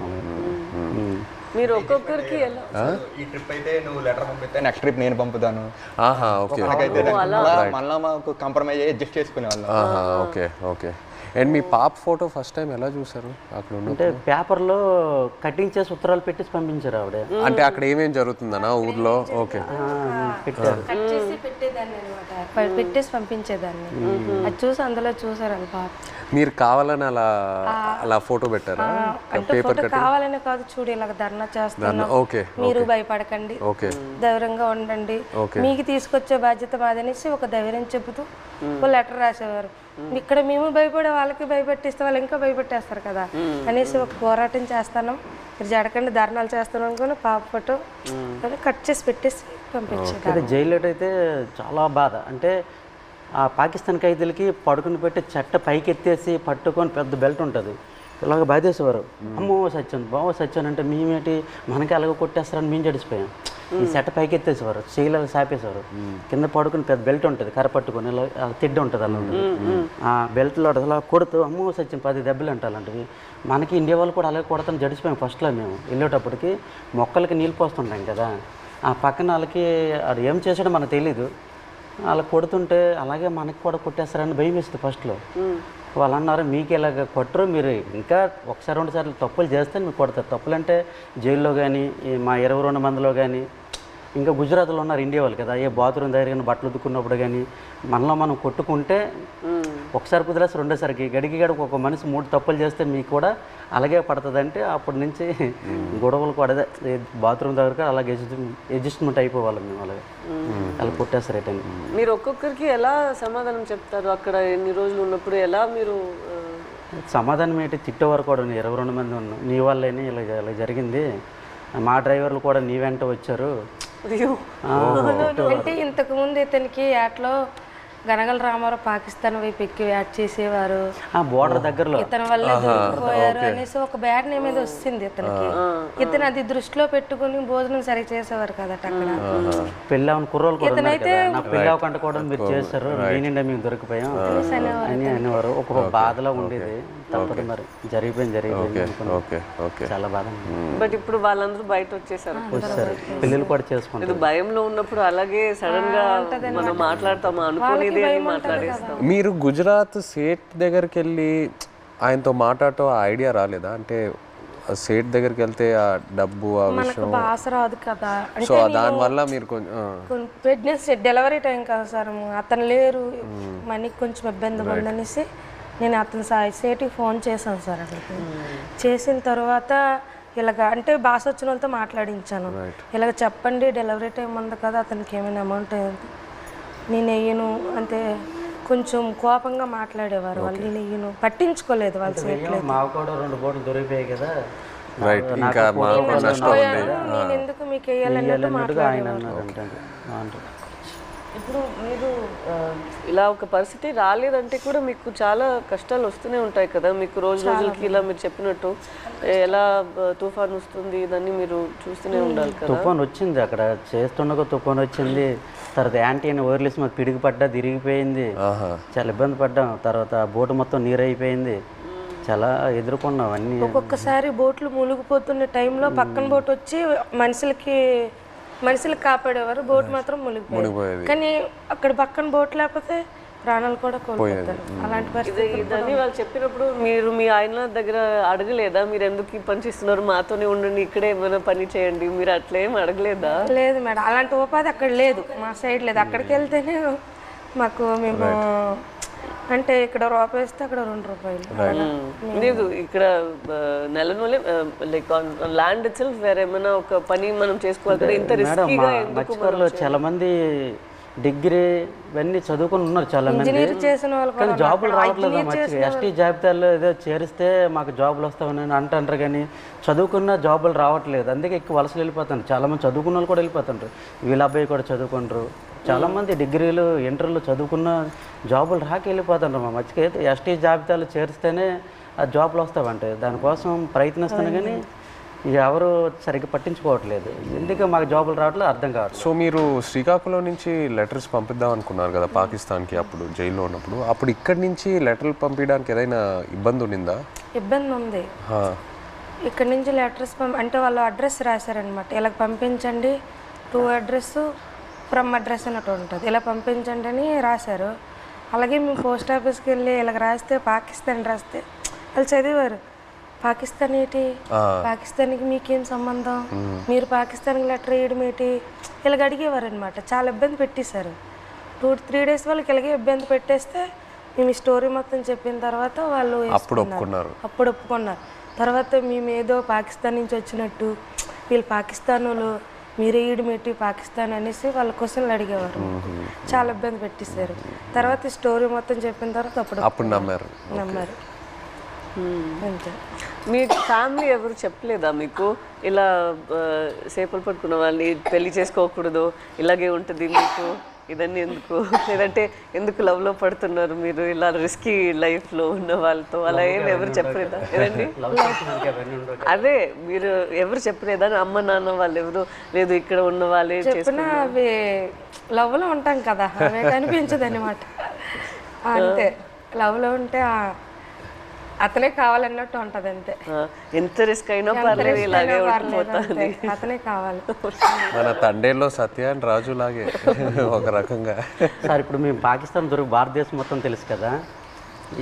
మీరు ఒక్కొక్కరికి ఈ ట్రిప్ అయితే నువ్వు లెటర్ పంపిస్తే నెక్స్ట్ ట్రిప్ నేను పంపుతాను. మళ్ళీ మాకు కాంప్రమైజ్ అయ్యి అడ్జస్ట్ చేసుకునేవాళ్ళం. ఓకే. అండ్ మీ పాప ఫోటో ఫస్ట్ టైం ఎలా చూసారు అక్కడ? అంటే పేపర్లో కటింగ్ చేసి ఉత్తరాలు పెట్టేసి పంపించారు ఆవిడ. అంటే అక్కడ ఏమేం జరుగుతుందన్నా ఊర్లో? ఓకే, పెట్టారు. పెట్టేసి పంపించేదాన్ని. అది చూసి అందులో చూసారు వాళ్ళ పాప. మీరు కావాలని అలా ఫోటో పెట్టారా? ఫోటో కావాలనే కాదు, చూడు ఇలాగ ధర్నా చేస్తున్నాం, మీరు భయపడకండి, ధైర్యంగా ఉండండి, మీకు తీసుకొచ్చే బాధ్యత మాదనేసి ఒక ధైర్యం చెబుతూ ఒక లెటర్ రాసేవారు. ఇక్కడ మేము భయపడే వాళ్ళకి భయపెట్టిస్తే వాళ్ళు ఇంకా భయపెట్టేస్తారు కదా అనేసి ఒక పోరాటం చేస్తాను, మీరు జడకండి ధర్నాలు చేస్తాను అనుకుని పాప ఫోటో కట్ చేసి పెట్టేసి పంపించారు. జైల్లో అయితే చాలా బాధ. అంటే ఆ పాకిస్తాన్ ఖైదీలకి పడుకుని పెట్టి చెట్ట పైకి ఎత్తేసి పట్టుకొని పెద్ద బెల్ట్ ఉంటుంది, ఇలాగ బాధేసేవారు. అమ్మో సత్యం బావో సత్యం అంటే మేమేంటి మనకి అలాగ కొట్టేస్తారని మేము జడిసిపోయాం. ఈ సెట్ పైకి ఎత్తేసేవారు, చీలలు సాపేసేవారు, కింద పడుకుని పెద్ద బెల్ట్ ఉంటుంది కర్ర పట్టుకుని ఇలా తిడ్డి ఉంటుంది అలా ఉంటుంది. ఆ బెల్ట్లో అలా కొడుతూ అమ్మో సత్యం 10 దెబ్బలు అంటే అలాంటివి. మనకి ఇండియా వాళ్ళు కూడా అలాగే కొడతాను జడిచిపోయాం ఫస్ట్లో. మేము వెళ్ళేటప్పటికి మొక్కలకి నీళ్ళు పోస్తుంటాం కదా, ఆ పక్కన వాళ్ళకి అది ఏం చేసాడో మనకు తెలీదు, అలా కొడుతుంటే అలాగే మనకి కూడా కొట్టేస్తారని భయం వేస్తుంది ఫస్ట్లో. వాళ్ళు అన్నారు మీకు ఇలాగ కొట్టరు, మీరు ఇంకా ఒకసారి 2 సార్లు తప్పులు చేస్తే మీకు కొడతారు. తప్పులు అంటే జైల్లో కానీ మా 22 మందిలో కానీ, ఇంకా గుజరాత్లో ఉన్నారు ఇండియా వాళ్ళు కదా, ఏ బాత్రూమ్ దగ్గర కానీ బట్టలు ఉతుక్కున్నప్పుడు కానీ మనలో మనం కొట్టుకుంటే ఒకసారి కుదిరేసి రెండోసారికి గడికి ఒక మనిషి 3 తప్పులు చేస్తే మీకు కూడా అలాగే పడుతుంది. అంటే అప్పటి నుంచి గొడవలు కూడా అదే బాత్రూమ్ దగ్గర అలాగే అడ్జస్ట్మెంట్ అయిపోవాలి మేము. అలాగే అలా కొట్టేస్తారు రిటర్న్. మీరు ఒక్కొక్కరికి ఎలా సమాధానం చెప్తారు అక్కడ ఎన్ని రోజులు ఉన్నప్పుడు? ఎలా మీరు సమాధానం ఏంటి, తిట్టేవారు కూడా 22 మంది ఉన్నాం, నీ వాళ్ళని ఇలా జరిగింది, మా డ్రైవర్లు కూడా నీ వెంట వచ్చారు. అంటే ఇంతకు ముందు ఇతనికి యాట్లో గనగల రామారావు పాకిస్తాన్ వైపు ఎక్కి యాడ్ చేసేవారు, బోర్డర్ దగ్గరలో ఇతని వల్ల దొరికిపోయారు అనేసి ఒక బ్యాడ్ నేమ్ మీద వస్తుంది ఇతనికి. ఇతను అది దృష్టిలో పెట్టుకుని భోజనం సరిగ్గా చేసేవారు కదట అక్కడ. పెళ్ళి అవును కుర్రోలు కూడా ఉన్నారు కదా, నా పెళ్ళి అవ్వకుండా కూడా మీరు చేస్తారు, నేనిండా మేము దొరికిపోయాం అని అనేవారు. ఒక బాధలో ఉండేది. తప్పదు మరి, జరిగిపోయింది చాలా బాధ. బట్ ఇప్పుడు వాళ్ళందరూ బయట వచ్చేసారు, పెళ్ళిళ్ళు కూడా చేసుకుంటారు. భయంలో ఉన్నప్పుడు అలాగే సడన్ గా మనం మాట్లాడతామా అనుకోని మాట్లాడేస్తాం. మీరు గుజరాత్ సేట్ దగ్గరికి వెళ్ళి ఆయనతో మాట్లాడటం ఐడియా రాలేదా? అంటే సేట్ దగ్గరికి వెళ్తే ఆ డబ్బు ఆ విషయం భాష రాదు కదా, సో దానివల్ల మీరు కొంచెం ప్రెగ్నెన్సీ డెలివరీ టైం కదా సార్, అతను లేరు, మనకి కొంచెం ఇబ్బంది ఉందనేసి నేను అతను సేటికి ఫోన్ చేశాను సార్. అక్కడికి చేసిన తర్వాత ఇలాగ అంటే భాష వచ్చిన వాళ్ళతో మాట్లాడించాను, ఇలాగ చెప్పండి డెలివరీ టైం ఉంది కదా, అతనికి ఏమైనా అమౌంట్ నేను వెయ్యను అంటే కొంచెం కోపంగా మాట్లాడేవారు వాళ్ళు. నేను వెయ్యను, పట్టించుకోలేదు వాళ్ళు. మాకు కూడా 2 బోట్లు దొరికిపోయాయి కదా, నేను ఎందుకు మీకు వేయాలన్నట్టు ఆయన అన్నారు. ఇప్పుడు మీరు ఇలా ఒక పరిస్థితి రాలేదంటే కూడా మీకు చాలా కష్టాలు వస్తూనే ఉంటాయి కదా. మీకు రోజుకి ఇలా మీరు చెప్పినట్టు ఎలా తుఫాన్ వస్తుంది దాన్ని మీరు చూస్తూనే ఉండాలి కదా. తుఫాన్ వచ్చింది, అక్కడ చేస్తుండగా తుఫాన్ వచ్చింది. తర్వాత యాంటీని వైర్లెస్ మాకు పిడికి పడ్డా తిరిగిపోయింది, చాలా ఇబ్బంది పడ్డాం. తర్వాత బోటు మొత్తం నీరు అయిపోయింది, చాలా ఎదుర్కొన్నాం అన్నీ. ఒక్కొక్కసారి బోట్లు మునిగిపోతున్న టైంలో పక్కన బోట్ వచ్చి మనుషులకు కాపాడేవారు, బోట్ మాత్రం మునిగిపోయేది. కానీ అక్కడ పక్కన బోట్ లేకపోతే ప్రాణాలు కూడా కోల్పోతారు. అలాంటి పరిస్థితి ఇదని వాళ్ళు చెప్పినప్పుడు మీరు మీ ఆయన దగ్గర అడగలేదా, మీరు ఎందుకు ఈ పని చేస్తున్నారు, మాతోనే ఉండండి, ఇక్కడే ఏమైనా పని చేయండి, మీరు అట్లేం అడగలేదా? లేదు మేడం, అలాంటి ఉపాధి అక్కడ లేదు, మా సైడ్ లేదు. అక్కడికి వెళ్తేనే మాకు మేము అంటే ఇక్కడ రూపాయి ఇస్తే అక్కడ 2 రూపాయలు లేదు. ఇక్కడ నెలనూలే లైక్ ల్యాండ్ ఇట్ సెల్ఫ్ వేరే ఏమైనా ఒక పని మనం చేసుకోవాలి కదా. ఇంత రిస్కీగా మత్స్యకారులు చాలా మంది డిగ్రీ ఇవన్నీ చదువుకుని ఉన్నారు చాలా మంది, కానీ జాబులు రావట్లేదు. మంచిగా ఎస్టీ జాబితాల్లో ఏదో చేరిస్తే మాకు జాబులు వస్తామని అంటారు, కానీ చదువుకున్న జాబులు రావట్లేదు. అందుకే ఎక్కువ వలసలు వెళ్ళిపోతాను. చాలామంది చదువుకున్న వాళ్ళు కూడా వెళ్ళిపోతుంటారు, వీళ్ళ అబ్బాయి కూడా చదువుకుంటారు. చాలామంది డిగ్రీలు ఇంటర్లు చదువుకున్న జాబులు రాక వెళ్ళిపోతుంటారు. మా మధ్యకి ఎస్టీ జాబితాలు చేరిస్తేనే ఆ జాబులు వస్తామంటే దానికోసం ప్రయత్నిస్తాను, కానీ ఎవరు సరిగ్గా పట్టించుకోవట్లేదు. ఎందుకు మాకు జాబులు రావట్లేదు అర్థం కావట్లేదు. సో మీరు శ్రీకాకుళం నుంచి లెటర్స్ పంపిద్దాం అనుకున్నారు కదా పాకిస్తాన్కి, అప్పుడు జైల్లో ఉన్నప్పుడు. అప్పుడు ఇక్కడి నుంచి లెటర్లు పంపించడానికి ఏదైనా ఇబ్బంది ఉండిందా? ఇబ్బంది ఉంది. ఇక్కడ నుంచి లెటర్స్ అంటే వాళ్ళు అడ్రస్ రాశారనమాట, ఇలా పంపించండి, టు అడ్రస్ ఫ్రమ్ అడ్రస్ అన్నట్టు ఉంటుంది, ఇలా పంపించండి అని రాశారు. అలాగే మేము పోస్ట్ ఆఫీస్కి వెళ్ళి ఇలా రాస్తే పాకిస్తాన్ రాస్తే వాళ్ళు చదివారు, పాకిస్తాన్ ఏంటి, పాకిస్తాన్కి మీకేం సంబంధం, మీరు పాకిస్తాన్కి లెటర్ వేయడం ఏంటి, ఇలాగ అడిగేవారు అనమాట. చాలా ఇబ్బంది పెట్టేశారు. 2-3 డేస్ వాళ్ళకి ఇలాగే ఇబ్బంది పెట్టేస్తే మేము ఈ స్టోరీ మొత్తం చెప్పిన తర్వాత వాళ్ళు అప్పుడు ఒప్పుకున్నారు. తర్వాత మేము ఏదో పాకిస్తాన్ నుంచి వచ్చినట్టు, వీళ్ళు పాకిస్తాన్ వాళ్ళు, మీరు వేయడం ఏంటి పాకిస్తాన్ అనేసి వాళ్ళ క్వశ్చన్లు అడిగేవారు. చాలా ఇబ్బంది పెట్టేశారు. తర్వాత ఈ స్టోరీ మొత్తం చెప్పిన తర్వాత అప్పుడు నమ్మారు. అంతే. మీ ఫ్యామిలీ ఎవరు చెప్పలేదా మీకు ఇలా చేపలు పట్టుకున్న వాళ్ళని పెళ్లి చేసుకోకూడదు, ఇలాగే ఉంటుంది మీకు? ఇదన్నీ ఎందుకు, లేదంటే ఎందుకు లవ్లో పడుతున్నారు మీరు ఇలా రిస్కీ లైఫ్లో ఉన్న వాళ్ళతో, అలా ఏమి ఎవరు చెప్పలేదా? ఏదండి అదే మీరు ఎవరు చెప్పలేదా? అమ్మ నాన్న వాళ్ళు ఎవరు లేదు, ఇక్కడ ఉన్న వాళ్ళే చెప్పిన అవి లవ్లో ఉంటాం కదా, అవి కనిపించదు అనమాట. అంతే, లవ్లో ఉంటే అతనే కావాలన్నట్టు ఉంటది అంతే. ఎంత రిస్క్ అయినా పర్లేదు, ఇలాగే ఉండిపోతాను, అతనే కావాలి. మన తండేల్లో సత్య అండ్ రాజు లాగే ఒక రకంగా. సార్ ఇప్పుడు మేము పాకిస్తాన్ దొరికి భారతదేశం మొత్తం తెలుసు కదా,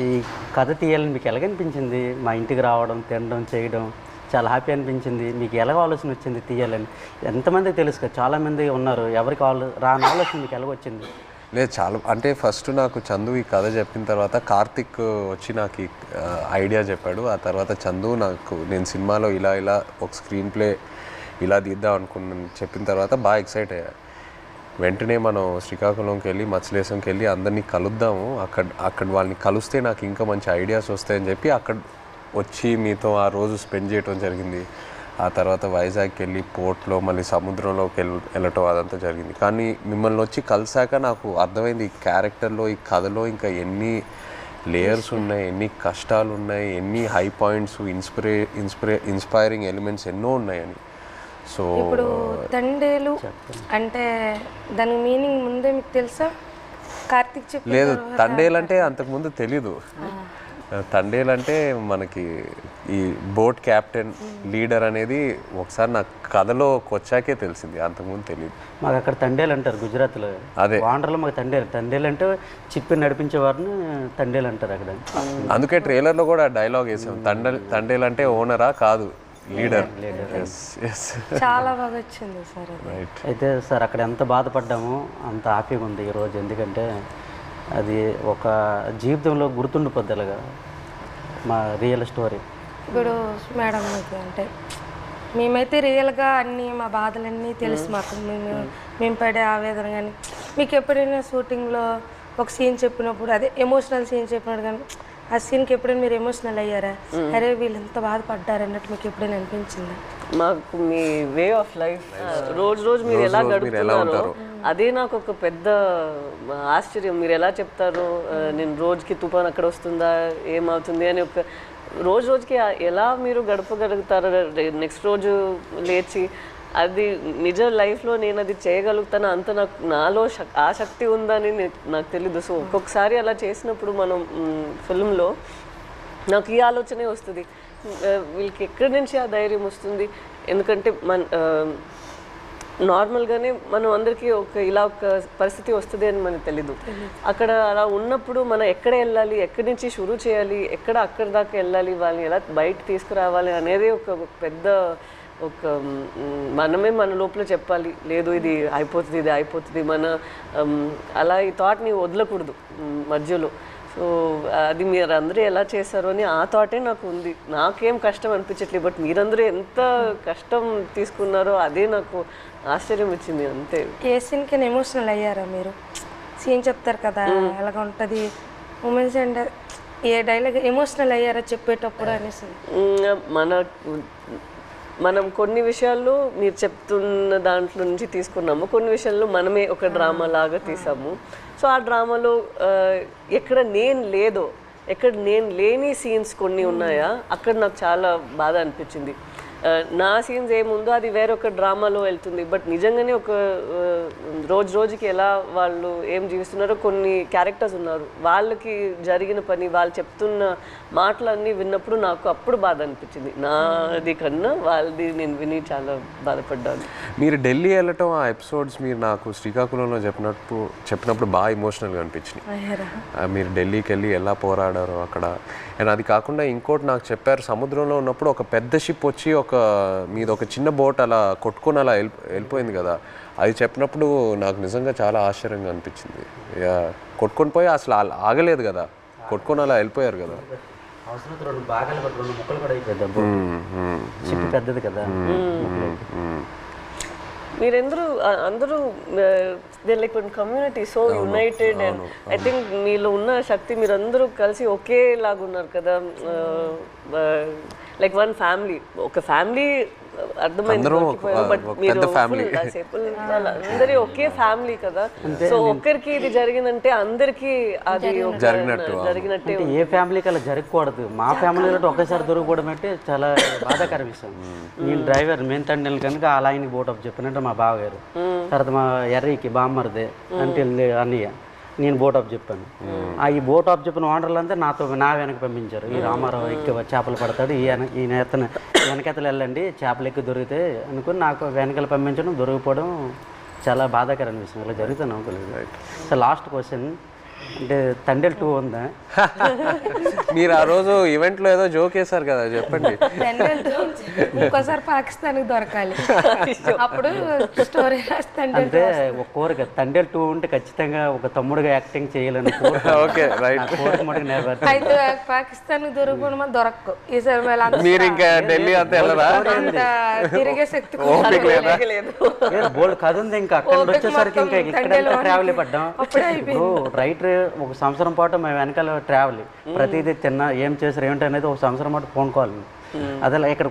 ఈ కథ తీయాలని మీకు ఎలాగనిపించింది? మా ఇంటికి రావడం, తినడం, చేయడం చాలా హ్యాపీ అనిపించింది. మీకు ఎలాగ ఆలోచన వచ్చింది తీయాలని? ఎంతమందికి తెలుసు కదా, చాలామంది ఉన్నారు, ఎవరికి రాని ఆలోచన మీకు ఎలాగొచ్చింది? లేదు, చాలా అంటే ఫస్ట్ నాకు చందు ఈ కథ చెప్పిన తర్వాత కార్తిక్ వచ్చి నాకు ఈ ఐడియా చెప్పాడు. ఆ తర్వాత చందు నాకు నేను సినిమాలో ఇలా ఒక స్క్రీన్ ప్లే ఇలా తీద్దాం అనుకున్నాను చెప్పిన తర్వాత బాగా ఎక్సైట్ అయ్యా. వెంటనే మనం శ్రీకాకుళంకి వెళ్ళి మత్స్యలేశంకి వెళ్ళి అందరినీ కలుద్దాము, అక్కడ వాళ్ళని కలిస్తే నాకు ఇంకా మంచి ఐడియాస్ వస్తాయని చెప్పి అక్కడ వచ్చి మీతో ఆ రోజు స్పెండ్ చేయడం జరిగింది. ఆ తర్వాత వైజాగ్కి వెళ్ళి పోర్ట్లో మళ్ళీ సముద్రంలోకి వెళ్ళటం అదంతా జరిగింది. కానీ మిమ్మల్ని వచ్చి కలిసాక నాకు అర్థమైంది ఈ క్యారెక్టర్లో, ఈ కథలో ఇంకా ఎన్ని లేయర్స్ ఉన్నాయి, ఎన్ని కష్టాలు ఉన్నాయి, ఎన్ని హై పాయింట్స్, ఇన్స్పైరింగ్ ఎలిమెంట్స్ ఎన్నో ఉన్నాయని. సో ఇప్పుడు తండేలు అంటే దాని మీనింగ్ ముందే మీకు తెలుసా? కార్తిక్ చెప్పి లేదు, తండేలు అంటే అంతకుముందు తెలీదు. తండేలు అంటే మనకి ఈ బోట్ క్యాప్టెన్ లీడర్ అనేది ఒకసారి నాకు కథలోకి వచ్చాకే తెలిసింది, అంతకుముందు తెలియదు. మాకు అక్కడ తండేలు అంటారు గుజరాత్లో. అదే వాండర్లో మాకు తండేలు అంటే చిప్పి నడిపించే వారిని తండేలు అంటారు అక్కడ. అందుకే ట్రైలర్లో కూడా డైలాగ్ వేసాం, తండేలు అంటే ఓనరా కాదు, లీడర్. చాలా బాగా వచ్చింది సార్. రైట్. అయితే సార్ అక్కడ ఎంత బాధపడ్డామో అంత హ్యాపీగా ఉంది ఈరోజు, ఎందుకంటే అది ఒక జీవితంలో గుర్తుండిపోద్దలుగా మా రియల్ స్టోరీ. ఇప్పుడు మేడం మీకు అంటే మేమైతే రియల్గా అన్నీ మా బాధలన్నీ తెలుసు మాకు, మేము పడే ఆవేదన. కానీ మీకు ఎప్పుడైనా షూటింగ్లో ఒక సీన్ చెప్పినప్పుడు, అదే ఎమోషనల్ సీన్ చెప్పినప్పుడు కానీ ఆ సీన్కి ఎప్పుడైనా మీరు ఎమోషనల్ అయ్యారా? అరే వీళ్ళు ఎంత బాధపడ్డారు అన్నట్టు మీకు ఎప్పుడైనా అనిపించిందా? మాకు మీ వే ఆఫ్ లైఫ్ రోజు మీరు ఎలా గడుపుతున్నారో అదే నాకు ఒక పెద్ద ఆశ్చర్యం. మీరు ఎలా చెప్తారు, నేను రోజుకి తుఫాన్ అక్కడ వస్తుందా, ఏమవుతుంది అని ఒక రోజుకి ఎలా మీరు గడపగలుగుతారు? నెక్స్ట్ రోజు లేచి అది నిజ లైఫ్లో నేను అది చేయగలుగుతాను అంత నాలో ఆ శక్తి ఉందని నాకు తెలీదు. సో ఒక్కొక్కసారి అలా చేసినప్పుడు మనం ఫిల్మ్లో నాకు ఈ ఆలోచనే వస్తుంది, వీళ్ళకి ఎక్కడి నుంచి ఆ ధైర్యం వస్తుంది? ఎందుకంటే నార్మల్గానే మనం అందరికీ ఇలా ఒక పరిస్థితి వస్తుంది అని మనకు తెలీదు. అక్కడ అలా ఉన్నప్పుడు మనం ఎక్కడ వెళ్ళాలి, ఎక్కడి నుంచి షురూ చేయాలి, అక్కడి దాకా వెళ్ళాలి, వాళ్ళని ఎలా బయట తీసుకురావాలి అనేది ఒక పెద్ద మనమే మన లోపల చెప్పాలి, లేదు ఇది అయిపోతుంది మన అలా ఈ థాట్ని వదలకూడదు మధ్యలో. సో అది మీరు అందరూ ఎలా చేశారు అని ఆ థాటే నాకు ఉంది. నాకేం కష్టం అనిపించట్లేదు, బట్ మీరందరూ ఎంత కష్టం తీసుకున్నారో అదే నాకు ఆశ్చర్యం ఇచ్చింది అంతే. ఏ సీన్కి ఎమోషనల్ అయ్యారా మీరు? సీన్ చెప్తారు కదా ఎలాగ ఉంటుంది women's and A dialogue emotional అయ్యారా చెప్పేటప్పుడు అనేసి? మనం కొన్ని విషయాల్లో మీరు చెప్తున్న దాంట్లో నుంచి తీసుకున్నాము, కొన్ని విషయాల్లో మనమే ఒక డ్రామా లాగా తీసాము. సో ఆ డ్రామాలో ఎక్కడ నేను లేని సీన్స్ కొన్ని ఉన్నాయా, అక్కడ నాకు చాలా బాధ అనిపించింది. నా సీన్స్ ఏముందో అది వేరొక డ్రామాలో వెళ్తుంది, బట్ నిజంగానే ఒక రోజుకి ఎలా వాళ్ళు ఏం జీవిస్తున్నారో కొన్ని క్యారెక్టర్స్ ఉన్నారు, వాళ్ళకి జరిగిన పని వాళ్ళు చెప్తున్న మాటలన్నీ విన్నప్పుడు నాకు అప్పుడు బాధ అనిపించింది. నాది కన్నా వాళ్ళది నేను విని చాలా బాధపడ్డాను. మీరు ఢిల్లీ వెళ్ళటం ఆ ఎపిసోడ్స్ మీరు నాకు శ్రీకాకుళంలో చెప్పినప్పుడు బాగా ఎమోషనల్గా అనిపించినాయి. మీరు ఢిల్లీకి వెళ్ళి ఎలా పోరాడారో అక్కడ. అండ్ అది కాకుండా ఇంకోటి నాకు చెప్పారు, సముద్రంలో ఉన్నప్పుడు ఒక పెద్ద షిప్ వచ్చి మీది ఒక చిన్న బోట్ అలా కొట్టుకొని అలా వెళ్ళిపోయింది కదా, అది చెప్పినప్పుడు నాకు నిజంగా చాలా ఆశ్చర్యంగా అనిపించింది. కొట్టుకొని పోయి అసలు ఆగలేదు కదా, కొట్టుకొని అలా వెళ్ళిపోయారు కదా. పెద్దది కదా. అందరూ like one community so United. And I think మీలో ఉన్న శక్తి మీరందరూ కలిసి ఒకేలాగా ఉన్నారు కదా, లైక్ వన్ ఫ్యామిలీ. ఒక ఫ్యామిలీ అర్థమైంది అందరూ బట్ ఒక మీరు పెద్ద ఫ్యామిలీ. అందరి ఒకే ఫ్యామిలీ కదా, సో ఒక్కరికి ఇది జరిగిందంటే అందరికి అది జరిగినట్టే. అంటే ఏ ఫ్యామిలీకి అలా జరగకూడదు. మా ఫ్యామిలీలో ఒకేసారి దొరికిపోవడం అంటే చాలా బాధాకర విషయం. నేను డ్రైవర్ మెయిన్ తండ్రి కనుక అలా ఆయనకి బోట్ ఆఫ్ చెప్పినట్టు మా బావగారు, తర్వాత మా ఎర్రీకి బామ్మరిదే అంటే అన్నయ్య, నేను బోట్ ఆఫ్ చెప్పాను. ఈ బోట్ ఆఫ్ చెప్పిన ఓనర్లంతా నా వెనక పంపించారు. ఈ రామారావు ఎక్కువ చేపలు పడతాడు, ఈయన వెనకెత్తలు వెళ్ళండి చేపలు ఎక్కువ దొరికితే అనుకుని నాకు వెనకాల పంపించడం, దొరికిపోవడం చాలా బాధాకర అనిపిస్తుంది. ఇలా జరుగుతుంది అనుకోలేదు. సో లాస్ట్ క్వశ్చన్ అంటే తండేల్ 2 ఉందా? మీరు ఆ రోజు ఈవెంట్లో ఏదో జోక్ వేశారు కదా, చెప్పండి. ఇంకోసారి పాకిస్తాన్కి దొరకాలి, అప్పుడు స్టోరీ రాస్తాను. అంటే ఒక కోరిక తండేల్ 2 ఉంటే ఖచ్చితంగా ఒక తమ్ముడుగా యాక్టింగ్ చేయాలని కోరిక. Okay right. కోరిక మటుకు నెరవేర్చాలి. అయితే పాకిస్తాన్కి దొరకడం దొరకకు ఈసారి మీరు ఇంకా ఢిల్లీ అంతా వెళ్ళరా? తిరిగే శక్తి బోల్డ్ కథ ఉంది. ఇంకా అక్కడ వచ్చేసరికి ఇంకా ఇక్కడ ట్రావెల్ పడ్డాం. ఇప్పుడు రైటర్ ఒక సంవత్సరం పాటు మేము వెనకాల ట్రావెల్, ప్రతిదీ తిన్నా ఏం చేశారు ఏమిటి అనేది ఒక సంవత్సరం పాటు ఫోన్ కాల్. అదే ఇక్కడ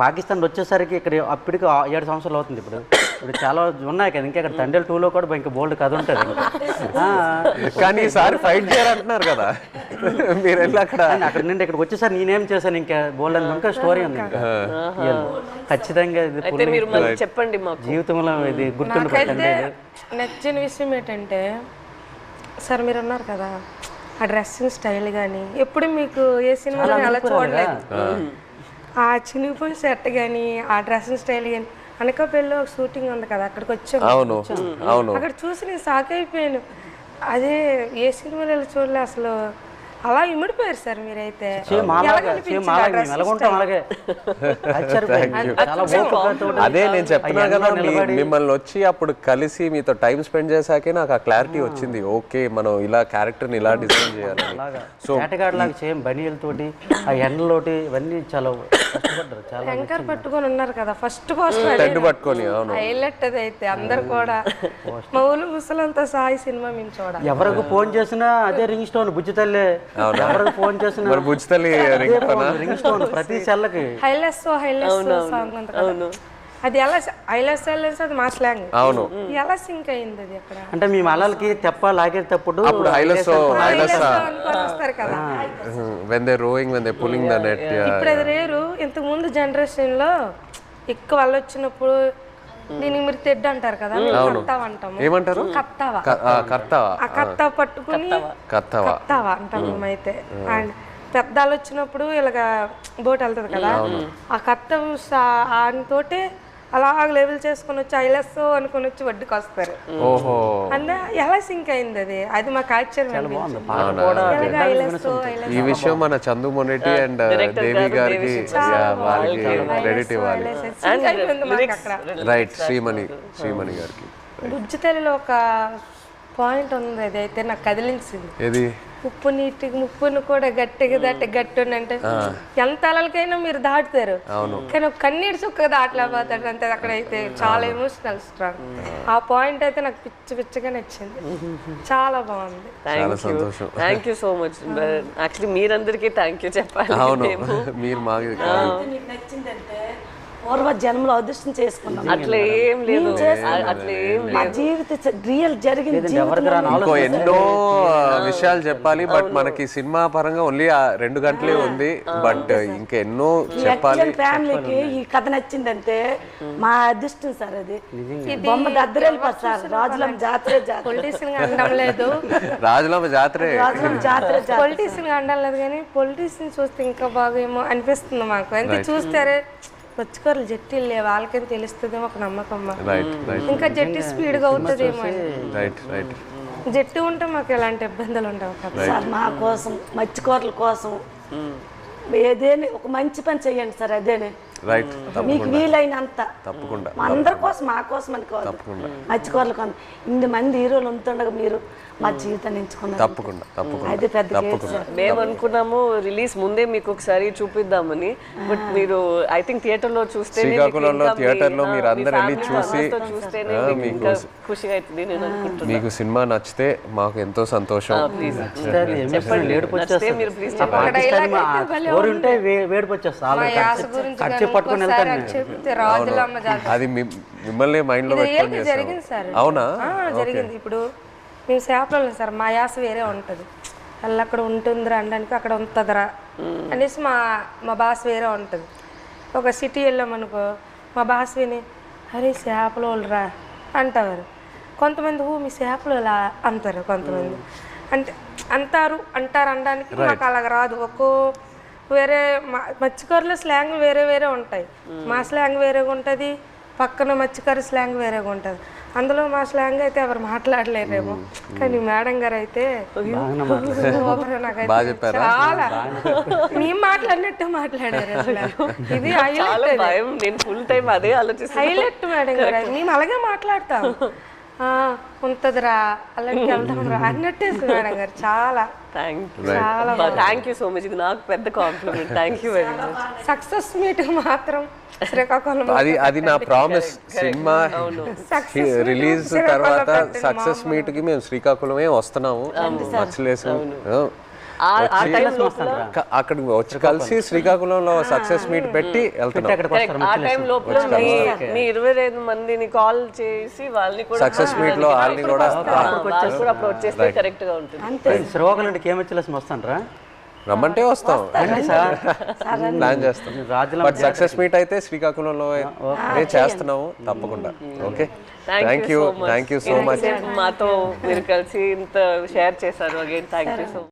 పాకిస్తాన్ వచ్చేసరికి ఇక్కడ అప్పటికి 7 సంవత్సరాలు అవుతుంది. ఇప్పుడు చాలా ఉన్నాయి కదా, ఇంకా ఇక్కడ తండేల్ 2లో కూడా ఇంకా బోల్డ్ కథ ఉంటుంది. కానీ ఈసారి ఫైట్ చేయాలంటున్నారు కదా మీరు వెళ్ళి అక్కడ నుండి ఇక్కడికి వచ్చేసరి నేనేం చేశాను ఇంకా బోల్డ్ అని ఇంకా స్టోరీ ఉంది. ఖచ్చితంగా చెప్పండి మాకు జీవితంలో ఇది గుర్తుండిపోతుంది. నచ్చిన విషయం ఏంటంటే సార్ మీరు అన్నారు కదా ఆ డ్రెస్సింగ్ స్టైల్ కానీ ఎప్పుడు మీకు ఏ సినిమాలో అలా చూడలేదు. ఆ చినిగిపోయిన షర్ట్ కానీ ఆ డ్రెస్సింగ్ స్టైల్ కానీ అనకాపల్లిలో ఒక షూటింగ్ ఉంది కదా, అక్కడికి వచ్చాము. అక్కడ చూసి నేను షాక్ అయిపోయాను. అదే ఏ సినిమాలో చూడలే అసలు. అలా ఇమిడిపోయారు సార్ మీరైతే. అదే నేను చెప్తున్నా కదా, మిమ్మల్ని వచ్చి అప్పుడు కలిసి మీతో టైం స్పెండ్ చేశాకే నాకు ఆ క్లారిటీ వచ్చింది. ఓకే మనం ఇలా క్యారెక్టర్ని ఇలా డిజైన్ చేయాలి. సో లాగా సేమ్ బనీలతోటి ఆ ఎండలోటి ఇవన్నీ చాలా కష్టపడ్డారు. చాలా యాంకర్ పట్టుకొని ఉన్నారు కదా ఫస్ట్ పోస్టర్ పట్టుకొని హైలైట్ అది అయితే అందరు కూడా మా ఊళ్ళు ముసలంతా సాయి సినిమా మేము చూడాలి. ఎవరికి ఫోన్ చేసినా అదే రింగ్ స్టోన్ బుజ్జి తల్లి. ఎవరికి ఫోన్ చేసినా రింగ్ స్టోన్ ప్రతి సెల్లకి హైలెస్ సాంగ్ ఉంది కదా, అది ఎలా హైలెస్ అది మా స్లాంగ్. అవును, ఎలా సింక్ అయింది అది అక్కడ. అంటే మీ మలలకి తెప్ప లాగేటప్పుడు వస్తారు కదా when they rowing, when they pulling the net. ఇప్పుడు అది రేరు. ఇంతకు ముందు జనరేషన్ లో ఎక్కువ వాళ్ళు వచ్చినప్పుడు దీనికి మీరు తెడ్డ అంటారు కదా, కత్తావ అంటాము. ఏమంటారు? కత్తావా. ఆ కత్తావ పట్టుకుని కత్తావా అంటాం మేమైతే. అండ్ పెద్దాలు వచ్చినప్పుడు ఇలాగ బోట్ వెళ్తుంది కదా, ఆ కత్త ఆయనతోటే అలా లెవెల్ చేసుకుని వచ్చి ఐలెస్ అనుకుని వచ్చి వడ్డీకి వస్తారు. అంటే ఎలా సింక్ అయింది అది, అది మాకు ఆశ్చర్యం. ఈ విషయం మన చందు మొనెటి అండ్ దేవి గారికి వారికి క్రెడిట్ ఇవ్వాలి. రైట్, శ్రీమణి గారికి. బుజ్జి తల్లిలో ఒక పాయింట్ ఉంది, అది అయితే నాకు కదిలించింది. ఏది? ఉప్పు నీటికి ముప్పును కూడా గట్టిగా గట్టి అంటే ఎంత అలలకైనా మీరు దాటుతారు, కానీ ఒక కన్నీటి చుక్క దాటలేకపోతాడు అంతే. అక్కడైతే చాలా ఎమోషనల్ స్ట్రాంగ్. ఆ పాయింట్ అయితే నాకు పిచ్చిగా నచ్చింది, చాలా బాగుంది. Thank you so much. Actually మీరందరికీ థ్యాంక్ యూ చెప్పాలి. మీరు మాకు నచ్చిందంటే పూర్వ జన్మలో అదృష్టం చేసుకున్నాం. అట్లా ఏం లేదు, అట్లా ఏం మా జీవిత రియల్ జరిగింది. ఇంకో ఎన్నో విషయాలు చెప్పాలి, బట్ మనకి సినిమా పరంగా ఓన్లీ 2 గంటలే ఉంది. బట్ ఇంకా ఎన్నో చెప్పాలి. ఫ్యామిలీకి ఈ కథ నచ్చిందంటే మా అదృష్టం సార్. అది బొమ్మ దద్దరెళ్ళిపోతుంది సార్. రాజులం జాతర పొలిటీషియన్ గా అనడం లేదు, రాజులమ్మ జాతరే పొలిటీషియన్ గా అనడం లేదు, కానీ పొలిటీషియన్ చూస్తే ఇంకా బాగా ఏమో అనిపిస్తుంది మాకు. అంతే చూస్తారే వచ్చుకోరు జట్టీలు లేవు, వాళ్ళకని తెలుస్తుందేమో ఒక నమ్మకం. ఇంకా జట్టి స్పీడ్ గా అవుతుందేమో. జట్టు ఉంటే మాకు ఎలాంటి ఇబ్బందులు ఉండవు కదా. మా కోసం మత్స్యకారుల కోసం ఏదేని ఒక మంచి పని చెయ్యండి సార్. అదేనే మీకు వీలైనంత తప్పకుండా అందరి కోసం, మా కోసం అని కాదు, మత్స్యకారుల కోసం. 8 మంది హీరోలు ఉంటుండగా మీరు మా జీవితాన్ని ఎంచుకున్నారు తప్పకుండా తప్పకుండా అది పెద్ద తప్పకుండా మేము అనుకున్నాము రిలీజ్ ముందే మీకు ఒకసారి చూపిద్దామని, బట్ మీరు ఐ థింక్ థియేటర్ లో చూస్తే శ్రీకాకుళంలో థియేటర్లో మీరు అందరు వెళ్ళి చూసి చూస్తేనే మీకు మీకు ఇంకా ఖుషిగా అవుతుంది నేను అనుకుంటున్నాను. మీకు సినిమా నచ్చితే మాకు ఎంతో సంతోషం. ప్లీజ్ ఏడుపు నచ్చితే మీరు ప్లీజ్ ఎవరు ఉంటే వేడిపు వచ్చేస్తా యాస గురించి ఖర్చు పట్టుకుని ఇంకోసారి వెళ్తాను అది చెప్తే రాజులమ్మ జాతర అది మిమ్మల్ని మైండ్ లో పెట్టుకొని చేసాం. జరిగింది సార్. అవునా? జరిగింది. ఇప్పుడు మేము చేపలు సార్, మా యాస వేరే ఉంటుంది. అలా అక్కడ ఉంటుందిరా అనడానికి అక్కడ ఉంటుందిరా అనేసి మా భాష వేరే ఉంటుంది. ఒక సిటీ వెళ్ళామనుకో మా భాష విని అరే చేపలు వాళ్ళరా అంటారు. కొంతమంది మీ చేపలు ఇలా అంటారు. కొంతమంది అంటే అంటారు అనడానికి మాకు అలాగ రాదు. ఒక్కో వేరే మత్స్యకారుల స్లాంగ్ వేరే వేరే ఉంటాయి. మా స్లాంగ్ వేరేగా ఉంటుంది, పక్కన మత్స్యకారు స్లాంగ్ వేరేగా ఉంటుంది. అందులో మా స్లాంగ్ అయితే ఎవరు మాట్లాడలేరేమో, కానీ మేడం గారు అయితే బాగా చెప్పారా? చాలా మేము మాట్లాడినట్టు మాట్లాడారు. అసలు ఇది హైలైట్. భయం, నేను ఫుల్ టైం అదే ఆలోచిస్తాను. హైలైట్ మేడం గారు, మేము అలాగే మాట్లాడతాం. ఉంటదిరా అలాంటి వెళ్దాం రా అన్నట్టే మేడం గారు. చాలా థ్యాంక్ యూ సో మచ్. ఇది నాకు పెద్ద compliment. Thank you very much. Success meet మాత్రం శ్రీకాకుళం అది నా ప్రామిస్. సినిమా రిలీజ్ తర్వాత సక్సెస్ మీట్ కి మేము శ్రీకాకుళమే వస్తున్నాము. మచ్చలేసు అక్కడికి వచ్చి కలిసి శ్రీకాకుళంలో సక్సెస్ మీట్ పెట్టి వెళ్తున్నాం. ఆ టైం లోపల మీ 25 మందిని కాల్ చేసి వాళ్ళని కూడా సక్సెస్ మీట్ లో వాళ్ళని కూడా అప్పుడు వచ్చేస్తే కరెక్ట్ గా ఉంటుంది. శ్రీకాకుళం నుండి కేమచ్చి వస్తానరా? రమ్మంటే వస్తాం, ప్లాన్ చేస్తాం. బట్ సక్సెస్ మీట్ అయితే శ్రీకాకుళంలో చేస్తున్నాము తప్పకుండా. Okay, thank you so much. మాతో మీరు కలిసి ఇంత షేర్ చేశారు. Again thank you so much.